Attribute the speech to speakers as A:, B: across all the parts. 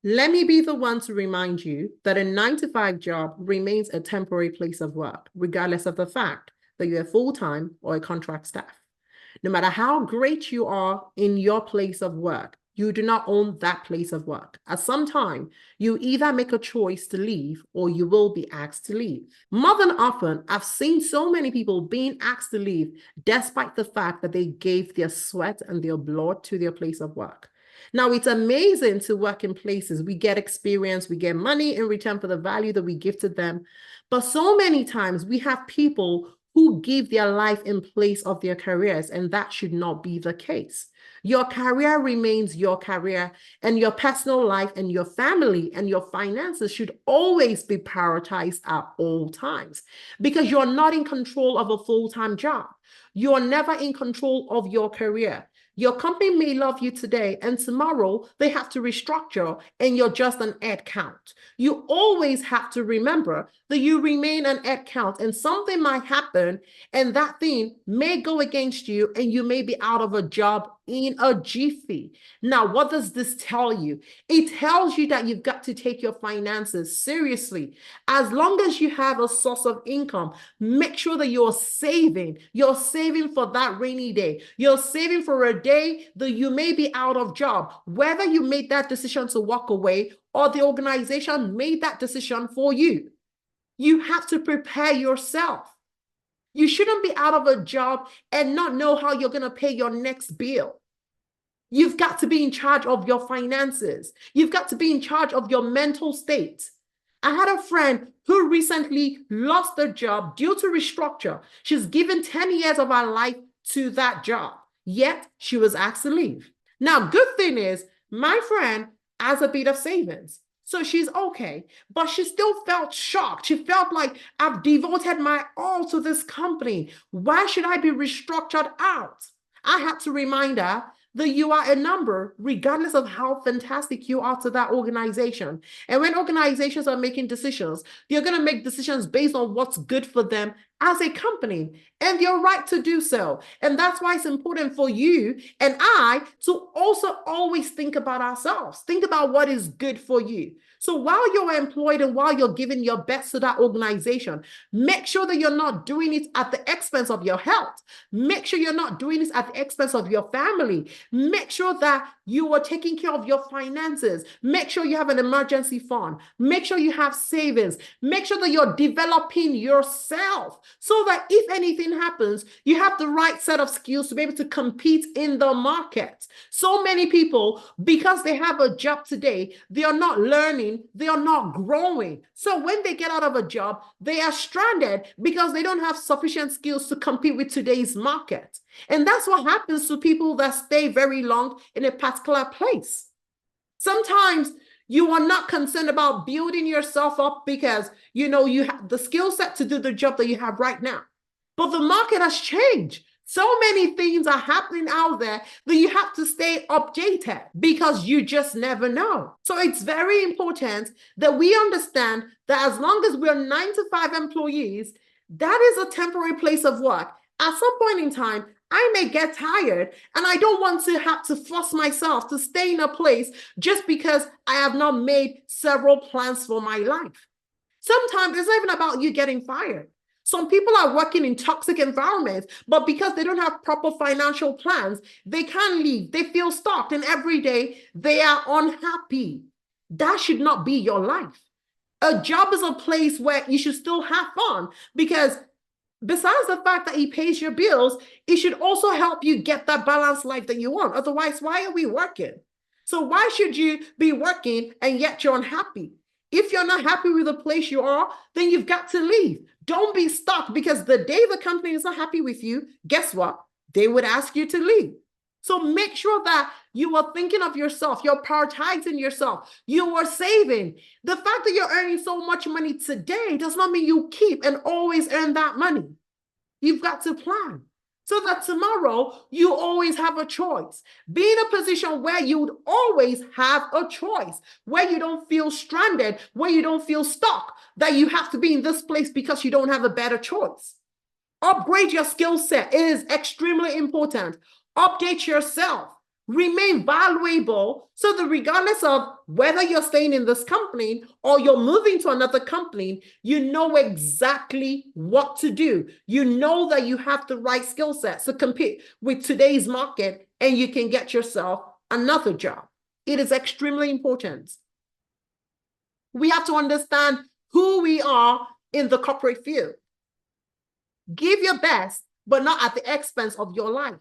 A: Let me be the one to remind you that a 9 to 5 job remains a temporary place of work, regardless of the fact that you're full-time or a contract staff. No matter how great you are in your place of work, you do not own that place of work. At some time, you either make a choice to leave or you will be asked to leave. More than often, I've seen so many people being asked to leave despite the fact that they gave their sweat and their blood to their place of work. Now, it's amazing to work in places. We get experience, we get money in return for the value that we give to them. But so many times we have people who give their life in place of their careers, and that should not be the case. Your career remains your career, and your personal life and your family and your finances should always be prioritized at all times because you're not in control of a full-time job. You're never in control of your career. Your company may love you today, and tomorrow they have to restructure, and you're just an head count. You always have to remember that you remain an head count, and something might happen, and that thing may go against you, and you may be out of a job in a jiffy. Now, what does this tell you? It tells you that you've got to take your finances seriously. As long as you have a source of income, make sure that you're saving. You're saving for that rainy day. You're saving for a day that you may be out of job, whether you made that decision to walk away or the organization made that decision for you. You have to prepare yourself. You shouldn't be out of a job and not know how you're going to pay your next bill. You've got to be in charge of your finances. You've got to be in charge of your mental state. I had a friend who recently lost her job due to restructure. She's given 10 years of her life to that job, yet she was asked to leave. Now, good thing is, my friend has a bit of savings. So she's okay, but she still felt shocked. She felt like, I've devoted my all to this company. Why should I be restructured out? I had to remind her that you are a number, regardless of how fantastic you are to that organization. And when organizations are making decisions, they're going to make decisions based on what's good for them as a company, and you're right to do so. And that's why it's important for you and I to also always think about ourselves. Think about what is good for you. So while you're employed and while you're giving your best to that organization, make sure that you're not doing it at the expense of your health. Make sure you're not doing this at the expense of your family. Make sure that you are taking care of your finances. Make sure you have an emergency fund. Make sure you have savings. Make sure that you're developing yourself so that if anything happens, you have the right set of skills to be able to compete in the market. So many people, because they have a job today, they are not learning, they are not growing. So when they get out of a job, they are stranded because they don't have sufficient skills to compete with today's market. And that's what happens to people that stay very long in a particular place. Sometimes you are not concerned about building yourself up because you have the skill set to do the job that you have right now. But the market has changed. So many things are happening out there that you have to stay updated because you just never know. So it's very important that we understand that as long as we're 9 to 5 employees, that is a temporary place of work. At some point in time, I may get tired and I don't want to have to force myself to stay in a place just because I have not made several plans for my life. Sometimes it's not even about you getting fired. Some people are working in toxic environments, but because they don't have proper financial plans, they can't leave. They feel stuck, and every day they are unhappy. That should not be your life. A job is a place where you should still have fun because besides the fact that he pays your bills, it should also help you get that balanced life that you want. Otherwise, why are we working? So why should you be working and yet you're unhappy? If you're not happy with the place you are, then you've got to leave. Don't be stuck because the day the company is not happy with you, guess what? They would ask you to leave. So make sure that you are thinking of yourself, you're prioritizing yourself, you are saving. The fact that you're earning so much money today does not mean you keep and always earn that money. You've got to plan so that tomorrow you always have a choice. Be in a position where you would always have a choice, where you don't feel stranded, where you don't feel stuck, that you have to be in this place because you don't have a better choice. Upgrade your skill set. It is extremely important. Update yourself. remain valuable so that regardless of whether you're staying in this company or you're moving to another company, you know exactly what to do. You know that you have the right skill sets to compete with today's market and you can get yourself another job. It is extremely important. We have to understand who we are in the corporate field. Give your best, but not at the expense of your life.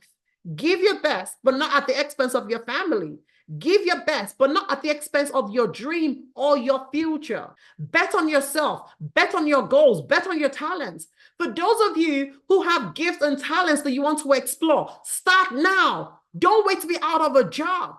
A: Give your best, but not at the expense of your family. Give your best, but not at the expense of your dream or your future. Bet on yourself, bet on your goals, bet on your talents. For those of you who have gifts and talents that you want to explore, start now. Don't wait to be out of a job.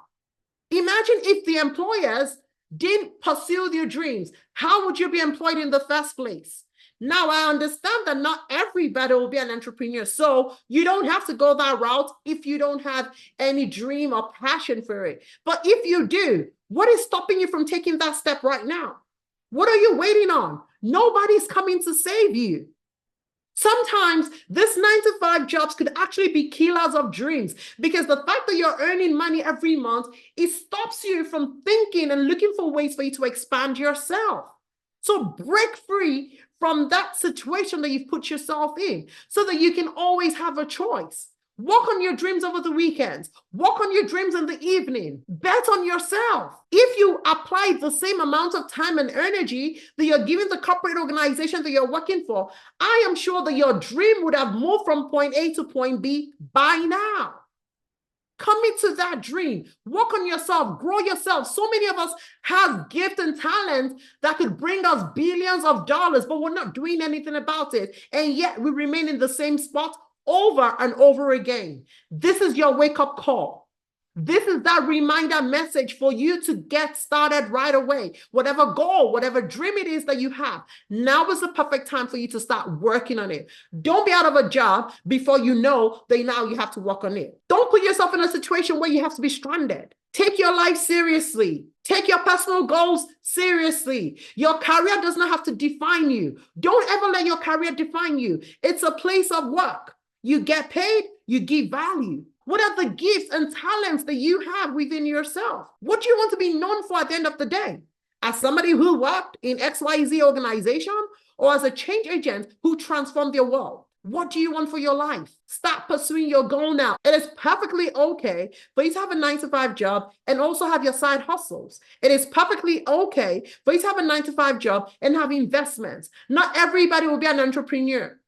A: Imagine if the employers didn't pursue your dreams. How would you be employed in the first place? Now, I understand that not everybody will be an entrepreneur, so you don't have to go that route if you don't have any dream or passion for it. But if you do, what is stopping you from taking that step right now? What are you waiting on? Nobody's coming to save you. Sometimes this 9-to-5 jobs could actually be killers of dreams because the fact that you're earning money every month, it stops you from thinking and looking for ways for you to expand yourself. So break free from that situation that you've put yourself in so that you can always have a choice. Work on your dreams over the weekends. Work on your dreams in the evening. Bet on yourself. If you apply the same amount of time and energy that you're giving the corporate organization that you're working for, I am sure that your dream would have moved from point A to point B by now. Commit to that dream. Work on yourself. Grow yourself. So many of us have gifts and talents that could bring us billions of dollars, but we're not doing anything about it. And yet we remain in the same spot over and over again. This is your wake-up call. This is that reminder message for you to get started right away. Whatever goal, whatever dream it is that you have, now is the perfect time for you to start working on it. Don't be out of a job before you know that now you have to work on it. Don't put yourself in a situation where you have to be stranded. Take your life seriously. Take your personal goals seriously. Your career does not have to define you. Don't ever let your career define you. It's a place of work. You get paid, you give value. What are the gifts and talents that you have within yourself? What do you want to be known for at the end of the day? As somebody who worked in XYZ organization or as a change agent who transformed your world? What do you want for your life? Start pursuing your goal now. It is perfectly okay for you to have a 9-to-5 job and also have your side hustles. It is perfectly okay for you to have a 9-to-5 job and have investments. Not everybody will be an entrepreneur.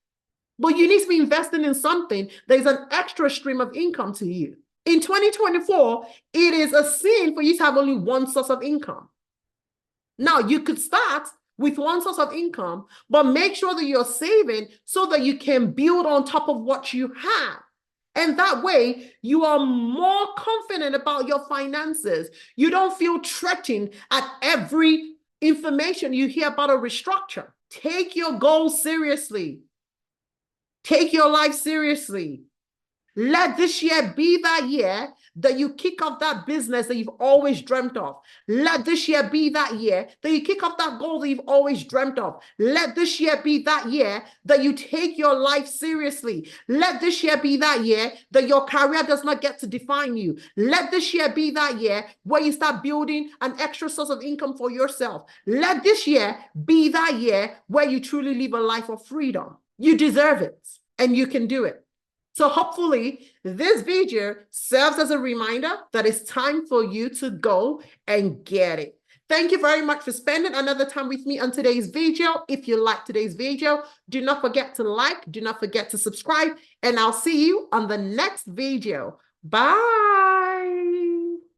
A: But you need to be investing in something that is an extra stream of income to you. In 2024, it is a sin for you to have only one source of income. Now, you could start with one source of income, but make sure that you're saving so that you can build on top of what you have. And that way, you are more confident about your finances. You don't feel threatened at every information you hear about a restructure. Take your goals seriously. Take your life seriously. Let this year be that year that you kick off that business that you've always dreamt of. Let this year be that year that you kick off that goal that you've always dreamt of. Let this year be that year that you take your life seriously. Let this year be that year that your career does not get to define you. Let this year be that year where you start building an extra source of income for yourself. Let this year be that year where you truly live a life of freedom. You deserve it and you can do it. So hopefully this video serves as a reminder that it's time for you to go and get it. Thank you very much for spending another time with me on today's video. If you like today's video, do not forget to like, do not forget to subscribe, and I'll see you on the next video. Bye.